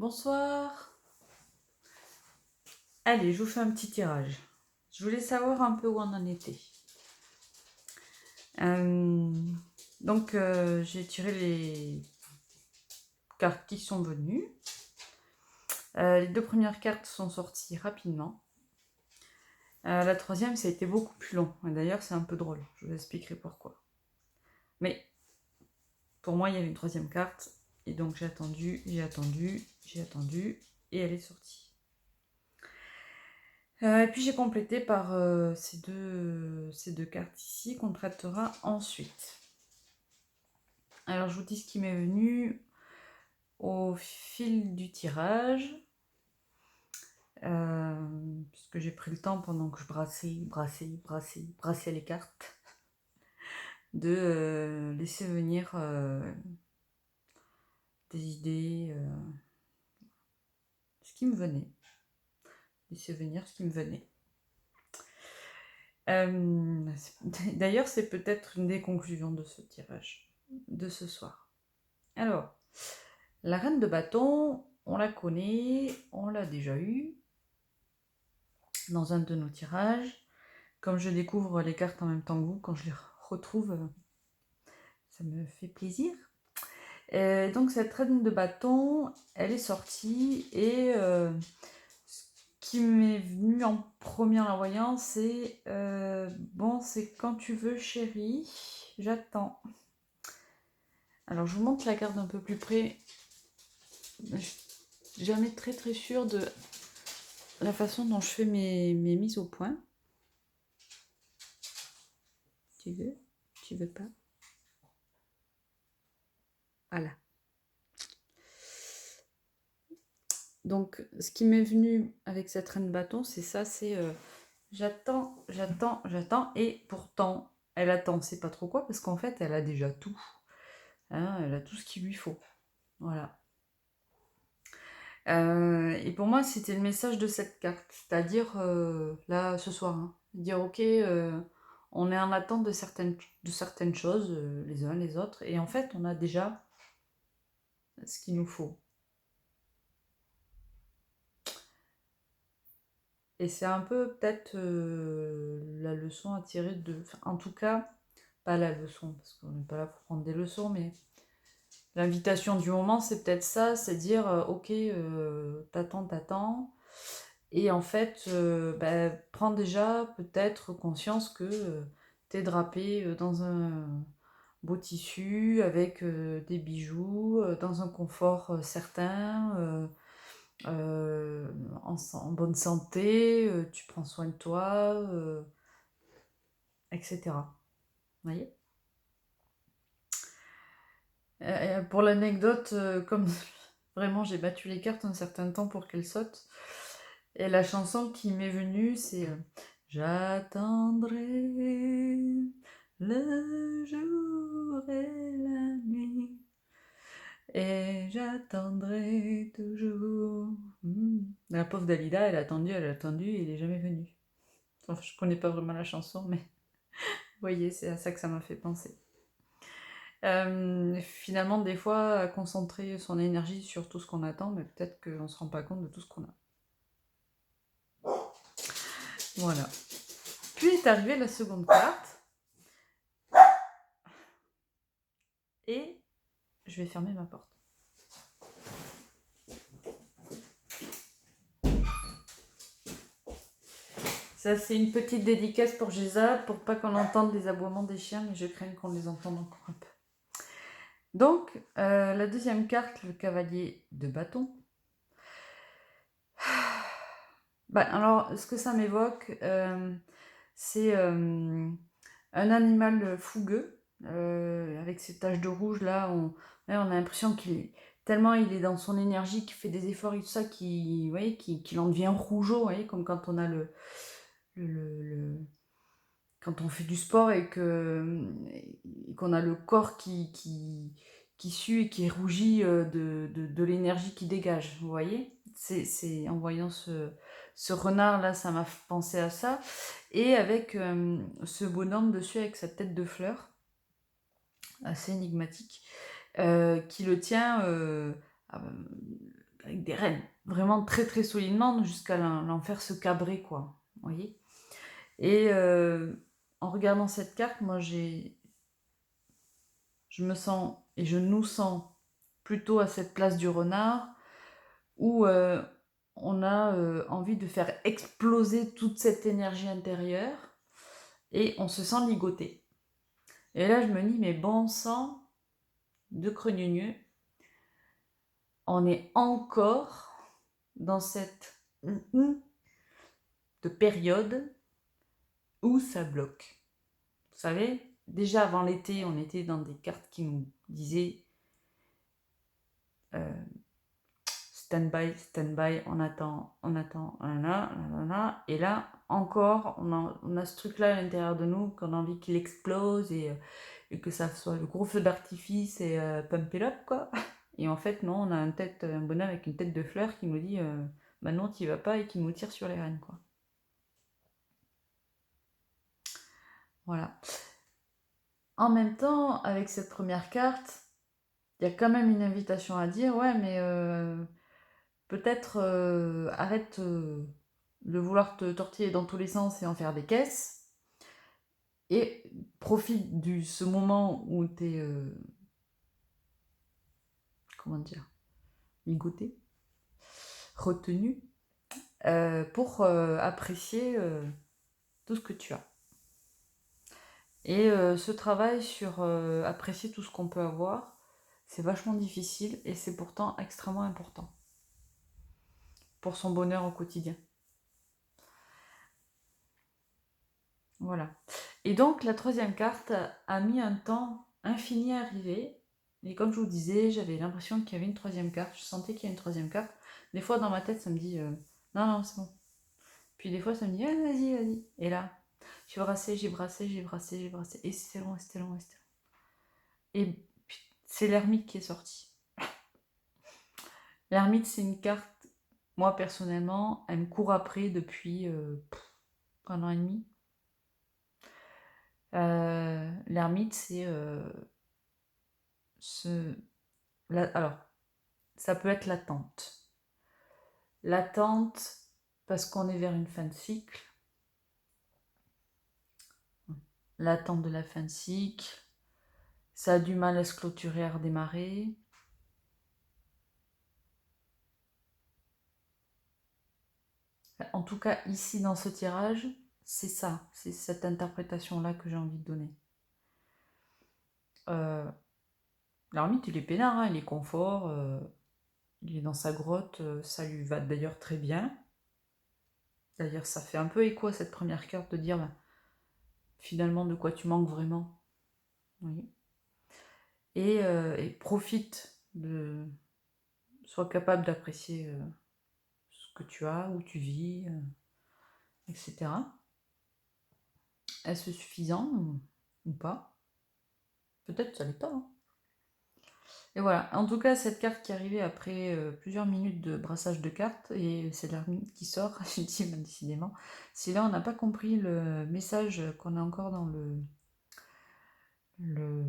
Bonsoir. Allez, je vous fais un petit tirage. Je voulais savoir un peu où on en était. J'ai tiré les cartes qui sont venues. Les deux premières cartes sont sorties rapidement. La troisième, ça a été beaucoup plus long. D'ailleurs, c'est un peu drôle. Je vous expliquerai pourquoi. Mais pour moi, il y avait une troisième carte. Et donc, j'ai attendu, et elle est sortie. Et puis j'ai complété par ces deux cartes ici qu'on traitera ensuite. Alors je vous dis ce qui m'est venu au fil du tirage, puisque j'ai pris le temps pendant que je brassais les cartes, de laisser venir des idées, ce qui me venait. Laisser venir ce qui me venait. D'ailleurs, c'est peut-être une des conclusions de ce tirage, de ce soir. Alors, la reine de bâton, on la connaît, on l'a déjà eue dans un de nos tirages. Comme je découvre les cartes en même temps que vous, quand je les retrouve, ça me fait plaisir. Donc cette reine de bâton, elle est sortie et ce qui m'est venu en premier en la voyant, c'est bon, c'est quand tu veux chérie, j'attends. Alors je vous montre la carte d'un peu plus près. Je suis jamais très sûre de la façon dont je fais mes mises au point. Tu veux? Tu veux pas? Voilà. Donc, ce qui m'est venu avec cette reine de bâton, c'est ça, c'est j'attends, et pourtant, elle attend, c'est pas trop quoi, parce qu'en fait, elle a déjà tout. Hein, elle a tout ce qu'il lui faut. Voilà. Et pour moi, c'était le message de cette carte, c'est-à-dire, là, ce soir, hein, dire, ok, on est en attente de certaines choses, les uns les autres, et en fait, on a déjà ce qu'il nous faut. Et c'est un peu peut-être la leçon à tirer de... Enfin, en tout cas, pas la leçon, parce qu'on n'est pas là pour prendre des leçons, mais l'invitation du moment, c'est peut-être ça, c'est dire, ok, t'attends, et en fait, prends déjà peut-être conscience que t'es drapé dans un beau tissu, avec des bijoux, dans un confort certain, en bonne santé, tu prends soin de toi, etc. Vous voyez. Pour l'anecdote, comme vraiment j'ai battu les cartes un certain temps pour qu'elles sautent, et la chanson qui m'est venue, c'est J'attendrai le jour et la nuit, et j'attendrai toujours. La pauvre Dalida, elle a attendu, et il est jamais venu. Enfin, je connais pas vraiment la chanson, mais vous voyez, c'est à ça que ça m'a fait penser. Finalement, des fois, concentrer son énergie sur tout ce qu'on attend, mais peut-être qu'on ne se rend pas compte de tout ce qu'on a. Voilà. Puis est arrivée la seconde carte. Et je vais fermer ma porte. Ça, c'est une petite dédicace pour Géza, pour pas qu'on entende les aboiements des chiens, mais je crains qu'on les entende encore un peu. Donc, la deuxième carte, le cavalier de bâton. Alors, ce que ça m'évoque, c'est un animal fougueux, avec ces taches de rouge là, on a l'impression tellement il est dans son énergie, qu'il fait des efforts et tout ça, qu'il en devient rougeau, vous voyez, comme quand on a quand on fait du sport et qu'on a le corps qui sue et qui rougit de l'énergie qui dégage, vous voyez. C'est en voyant ce renard là, ça m'a pensé à ça, et avec ce bonhomme dessus avec sa tête de fleur assez énigmatique, qui le tient avec des rênes, vraiment très très solidement, jusqu'à l'en faire se cabrer, quoi. Vous voyez? Et en regardant cette carte, moi je me sens, et je nous sens plutôt à cette place du renard, où on a envie de faire exploser toute cette énergie intérieure, et on se sent ligoté. Et là, je me dis, mais bon sang de cregneux, on est encore dans cette de période où ça bloque. Vous savez, déjà avant l'été, on était dans des cartes qui nous disaient stand-by, stand-by, on attend, nanana. Et là, encore, on a ce truc-là à l'intérieur de nous, qu'on a envie qu'il explose et que ça soit le gros feu d'artifice et pump it up, quoi. Et en fait, non, on a un bonhomme avec une tête de fleur qui nous dit bah non, t'y vas pas, et qui nous tire sur les rênes, quoi. Voilà. En même temps, avec cette première carte, il y a quand même une invitation à dire ouais, mais peut-être arrête de vouloir te tortiller dans tous les sens et en faire des caisses, et profite de ce moment où t'es comment dire, ligoté, retenu, pour apprécier tout ce que tu as. Et ce travail sur apprécier tout ce qu'on peut avoir, c'est vachement difficile, et c'est pourtant extrêmement important pour son bonheur au quotidien. Voilà. Et donc la troisième carte a mis un temps infini à arriver. Et comme je vous disais, j'avais l'impression qu'il y avait une troisième carte. Je sentais qu'il y a une troisième carte. Des fois dans ma tête, ça me dit non, non, c'est bon. Puis des fois, ça me dit ah, vas-y, vas-y. Et là, j'ai brassé, j'ai brassé, j'ai brassé, j'ai brassé. Et c'était long, et c'était long, et c'était long. Et c'est l'ermite qui est sorti. L'ermite, c'est une carte, moi personnellement, elle me court après depuis un an et demi. L'ermite, c'est alors, ça peut être l'attente. L'attente parce qu'on est vers une fin de cycle. L'attente de la fin de cycle. Ça a du mal à se clôturer, à redémarrer. En tout cas, ici, dans ce tirage, c'est ça. C'est cette interprétation-là que j'ai envie de donner. L'ermite, il est peinard, hein, il est confort. Il est dans sa grotte. Ça lui va d'ailleurs très bien. D'ailleurs, ça fait un peu écho à cette première carte de dire bah, finalement de quoi tu manques vraiment. Oui. Et profite de. Sois capable d'apprécier ce que tu as, où tu vis, etc. Est-ce suffisant ou pas? Peut-être ça l'est pas. Hein. Et voilà. En tout cas, cette carte qui est arrivée après plusieurs minutes de brassage de cartes, et c'est l'ermite qui sort, je dis ben, décidément. Si là on n'a pas compris le message qu'on a encore dans le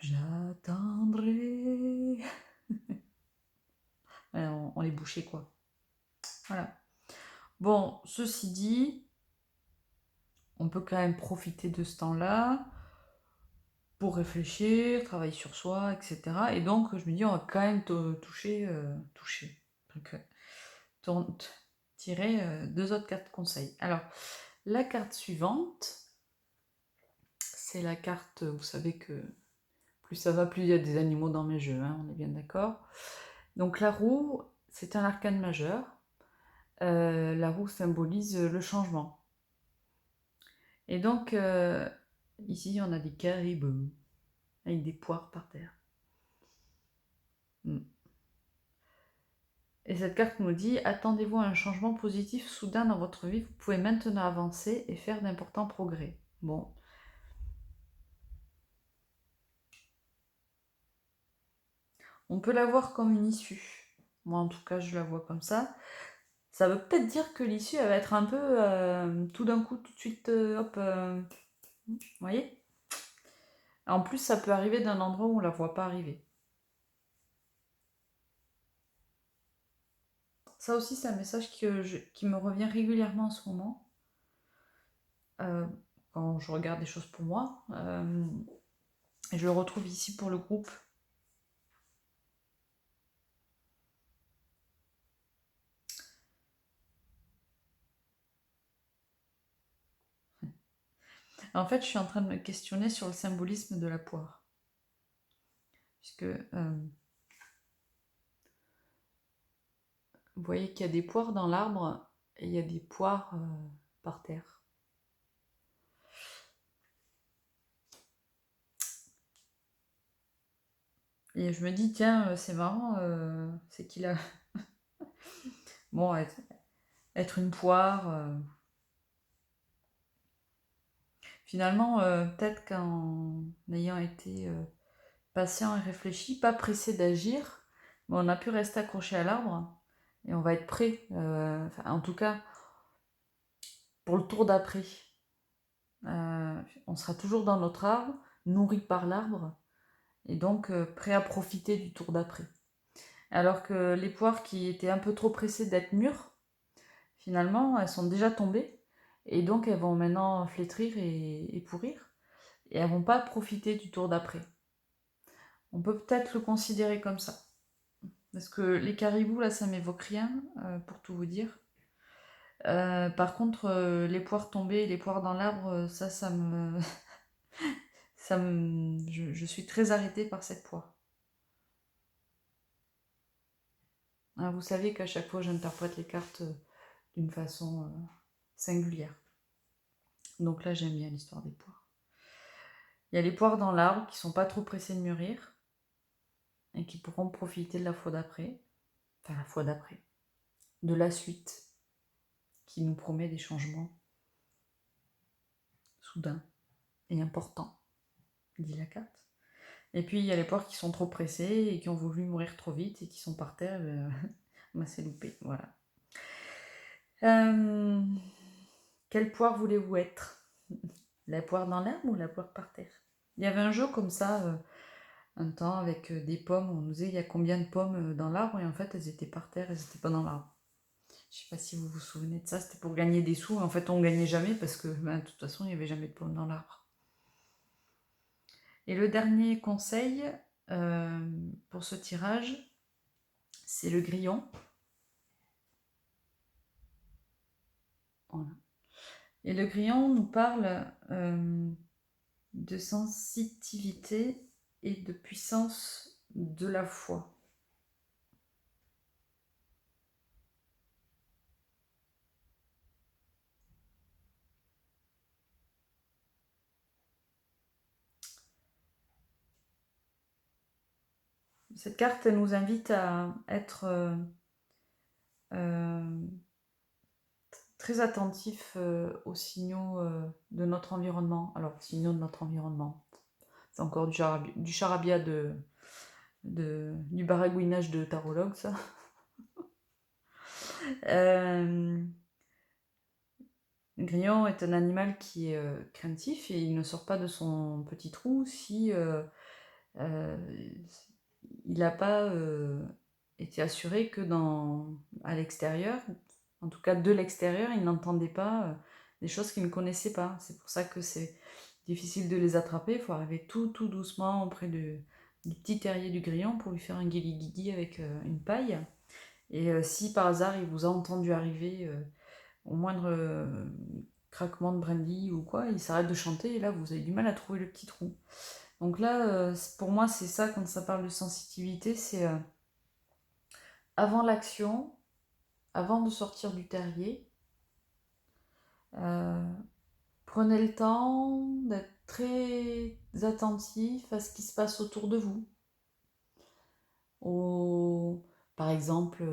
j'attendrai. On est bouché quoi. Voilà. Bon, ceci dit, on peut quand même profiter de ce temps-là pour réfléchir, travailler sur soi, etc. Et donc, je me dis, on va quand même toucher. Donc, tirer deux autres cartes conseils. Alors, la carte suivante, c'est la carte, vous savez que plus ça va, plus il y a des animaux dans mes jeux, hein, on est bien d'accord. Donc, la roue, c'est un arcane majeur. La roue symbolise le changement. Et donc, ici, on a des caribous avec des poires par terre. Et cette carte nous dit, attendez-vous à un changement positif soudain dans votre vie, vous pouvez maintenant avancer et faire d'importants progrès. Bon. On peut la voir comme une issue. Moi, en tout cas, je la vois comme ça. Ça veut peut-être dire que l'issue, elle va être un peu tout d'un coup, tout de suite, hop. Vous voyez? En plus, ça peut arriver d'un endroit où on la voit pas arriver. Ça aussi, c'est un message qui me revient régulièrement en ce moment. Quand je regarde des choses pour moi. Et je le retrouve ici pour le groupe. En fait, je suis en train de me questionner sur le symbolisme de la poire. Puisque vous voyez qu'il y a des poires dans l'arbre et il y a des poires par terre. Et je me dis, tiens, c'est marrant, c'est qu'il a... Bon, être une poire... Finalement, peut-être qu'en ayant été patient et réfléchi, pas pressé d'agir, mais on a pu rester accroché à l'arbre et on va être prêt. En tout cas, pour le tour d'après. On sera toujours dans notre arbre, nourri par l'arbre, et donc prêt à profiter du tour d'après. Alors que les poires qui étaient un peu trop pressées d'être mûres, finalement, elles sont déjà tombées, et donc elles vont maintenant flétrir et pourrir, et elles vont pas profiter du tour d'après. On peut peut-être le considérer comme ça. Parce que les caribous, là, ça m'évoque rien, pour tout vous dire. Par contre, les poires tombées, les poires dans l'arbre, ça me... je suis très arrêtée par cette poire. Hein, vous savez qu'à chaque fois, j'interprète les cartes d'une façon singulière. Donc là, j'aime bien l'histoire des poires. Il y a les poires dans l'arbre qui sont pas trop pressées de mûrir et qui pourront profiter de la fois d'après. Enfin, la fois d'après. De la suite qui nous promet des changements soudains et importants, dit la carte. Et puis il y a les poires qui sont trop pressées et qui ont voulu mourir trop vite et qui sont par terre. Bah, c'est loupé, voilà. Quelle poire voulez-vous être? La poire dans l'herbe ou la poire par terre? Il y avait un jeu comme ça, un temps, avec des pommes. On nous disait il y a combien de pommes dans l'arbre, et en fait elles étaient par terre, elles n'étaient pas dans l'arbre. Je sais pas si vous vous souvenez de ça, c'était pour gagner des sous. En fait, on gagnait jamais parce que de toute façon, il n'y avait jamais de pommes dans l'arbre. Et le dernier conseil pour ce tirage, c'est le grillon. Voilà. Et le grillon nous parle de sensitivité et de puissance de la foi. Cette carte, elle nous invite à être très attentifs aux signaux de notre environnement. Alors, signaux de notre environnement, c'est encore du charabia du baragouinage de tarologue, ça. Le grillon est un animal qui est craintif et il ne sort pas de son petit trou si il n'a pas été assuré que à l'extérieur, en tout cas de l'extérieur, il n'entendait pas des choses qu'il ne connaissait pas. C'est pour ça que c'est difficile de les attraper. Il faut arriver tout doucement auprès du petit terrier du grillon pour lui faire un guili-guili avec une paille. Et si par hasard il vous a entendu arriver au moindre craquement de brandy ou quoi, il s'arrête de chanter et là vous avez du mal à trouver le petit trou. Donc là, pour moi, c'est ça, quand ça parle de sensitivité, c'est avant l'action, avant de sortir du terrier, euh, prenez le temps d'être très attentif à ce qui se passe autour de vous. Par exemple,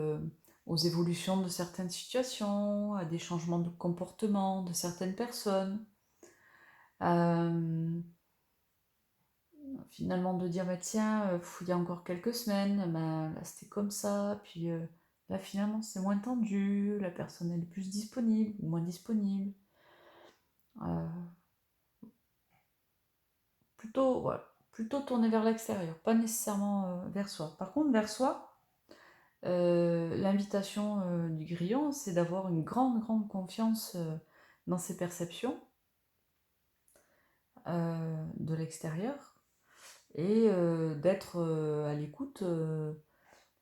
aux évolutions de certaines situations, à des changements de comportement de certaines personnes. Finalement de dire bah tiens, il y a encore quelques semaines, bah, là c'était comme ça, puis là finalement c'est moins tendu, la personne elle est plus disponible ou moins disponible. Euh, plutôt tourner vers l'extérieur, pas nécessairement vers soi. Par contre vers soi, L'invitation du grillon, c'est d'avoir une grande, grande confiance dans ses perceptions de l'extérieur et d'être à l'écoute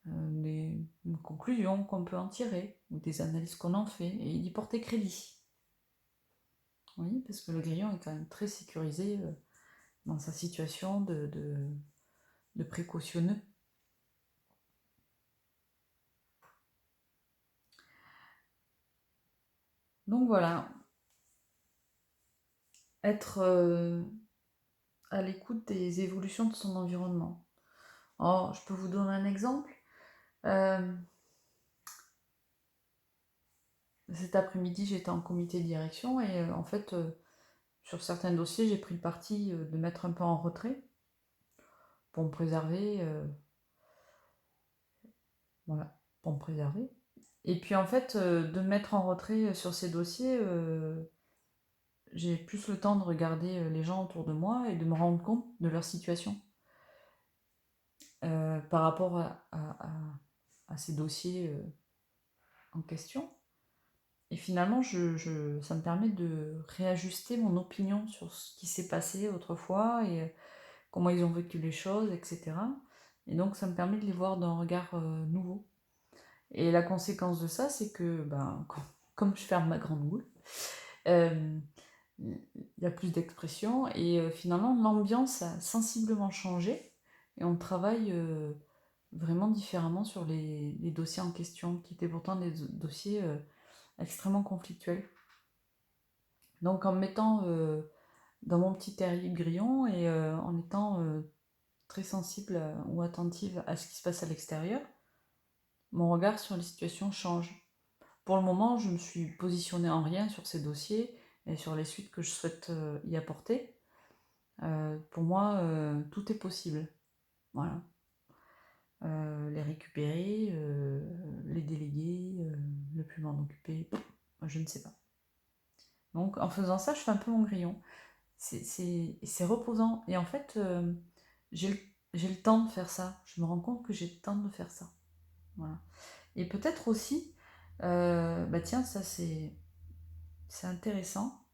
des conclusions qu'on peut en tirer ou des analyses qu'on en fait et d'y porter crédit. Oui, parce que le grillon est quand même très sécurisé dans sa situation de précautionneux. Donc voilà, être à l'écoute des évolutions de son environnement. Alors, je peux vous donner un exemple. Cet après-midi, j'étais en comité de direction et en fait, sur certains dossiers, j'ai pris le parti de mettre un peu en retrait pour me préserver. Voilà, pour me préserver. Et puis en fait, de me mettre en retrait sur ces dossiers, j'ai plus le temps de regarder les gens autour de moi et de me rendre compte de leur situation par rapport à ces dossiers en question. Et finalement, ça me permet de réajuster mon opinion sur ce qui s'est passé autrefois et comment ils ont vécu les choses, etc. Et donc, ça me permet de les voir d'un regard nouveau. Et la conséquence de ça, c'est que, ben, comme je ferme ma grande boule, il y a plus d'expression et finalement, l'ambiance a sensiblement changé et on travaille vraiment différemment sur les dossiers en question, qui étaient pourtant des dossiers extrêmement conflictuels. Donc en me mettant dans mon petit terrier de grillon et en étant très sensible ou attentive à ce qui se passe à l'extérieur, mon regard sur les situations change. Pour le moment, je me suis positionnée en rien sur ces dossiers et sur les suites que je souhaite y apporter. Pour moi, tout est possible. Voilà. Les récupérer, les déléguer, ne plus m'en occuper, je ne sais pas. Donc en faisant ça, je fais un peu mon grillon. C'est reposant. Et en fait, j'ai le temps de faire ça. Je me rends compte que j'ai le temps de faire ça. Voilà. Et peut-être aussi, bah tiens, ça c'est intéressant.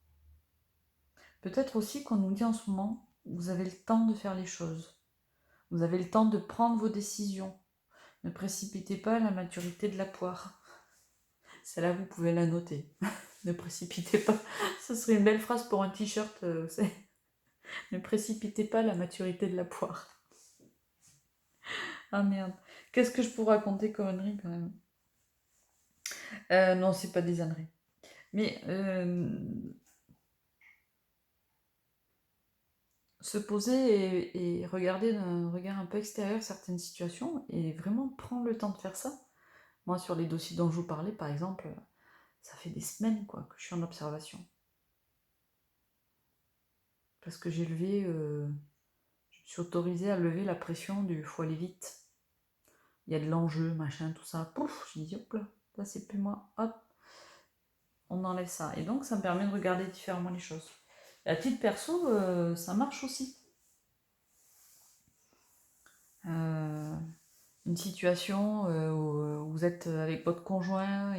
Peut-être aussi qu'on nous dit en ce moment, vous avez le temps de faire les choses. Vous avez le temps de prendre vos décisions. Ne précipitez pas la maturité de la poire. Celle-là, vous pouvez la noter. Ne précipitez pas. Ce serait une belle phrase pour un t-shirt. Ne précipitez pas la maturité de la poire. Ah merde. Qu'est-ce que je pourrais raconter comme ânerie quand même Non, c'est pas des âneries. Mais se poser et regarder d'un regard un peu extérieur certaines situations et vraiment prendre le temps de faire ça. Moi, sur les dossiers dont je vous parlais, par exemple, ça fait des semaines quoi, que je suis en observation. Parce que je me suis autorisée à lever la pression du faut aller vite. Il y a de l'enjeu, machin, tout ça. Pouf, je dis hop là, ça c'est plus moi. Hop, on enlève ça. Et donc, ça me permet de regarder différemment les choses. Et à titre perso, ça marche aussi. Une situation où vous êtes avec votre conjoint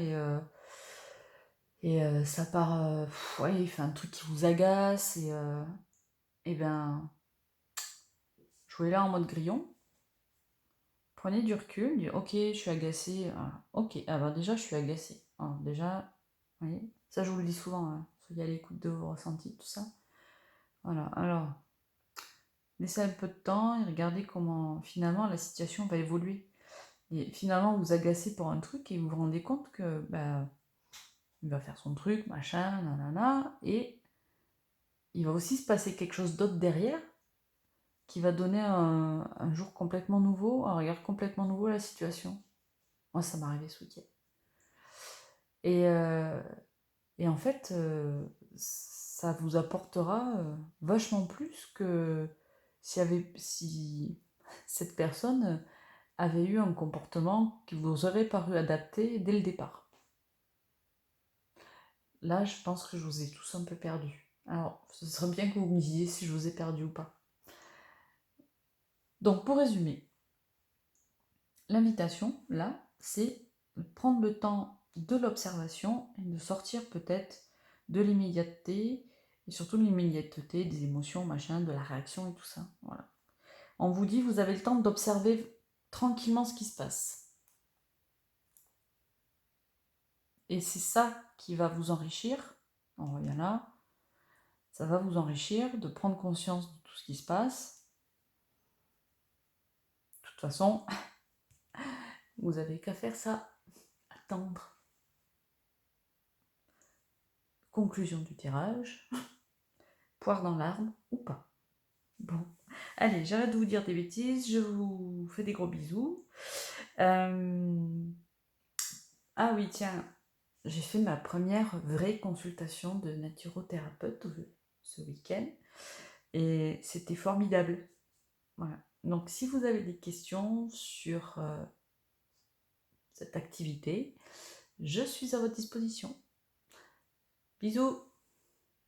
et ça part, ouais, il fait un truc qui vous agace et ben, jouez là en mode grillon, prenez du recul, dites ok, je suis agacée, ok, alors déjà je suis agacée, alors, déjà, vous voyez, ça je vous le dis souvent, hein, soyez à l'écoute de vos ressentis, tout ça. Voilà, alors, laissez un peu de temps et regardez comment finalement la situation va évoluer. Et finalement, vous agacez pour un truc et vous vous rendez compte que bah, il va faire son truc, machin, nanana, et il va aussi se passer quelque chose d'autre derrière qui va donner un jour complètement nouveau, un regard complètement nouveau à la situation. Moi, ça m'est arrivé ce week-end. Et en fait, ça vous apportera vachement plus que si cette personne avait eu un comportement qui vous aurait paru adapté dès le départ. Là, je pense que je vous ai tous un peu perdus. Alors, ce serait bien que vous me disiez si je vous ai perdu ou pas. Donc, pour résumer, l'invitation, là, c'est de prendre le temps de l'observation et de sortir peut-être de l'immédiateté, et surtout l'immédiateté des émotions, machin, de la réaction et tout ça. Voilà. On vous dit, vous avez le temps d'observer tranquillement ce qui se passe. Et c'est ça qui va vous enrichir. On revient là. Ça va vous enrichir de prendre conscience de tout ce qui se passe. De toute façon, vous avez qu'à faire ça. Attendre. Conclusion du tirage. Poire dans l'arbre ou pas. Bon. Allez, j'arrête de vous dire des bêtises. Je vous fais des gros bisous. Ah oui, tiens. J'ai fait ma première vraie consultation de naturothérapeute ce week-end et c'était formidable. Voilà. Donc si vous avez des questions sur cette activité, je suis à votre disposition. Bisous!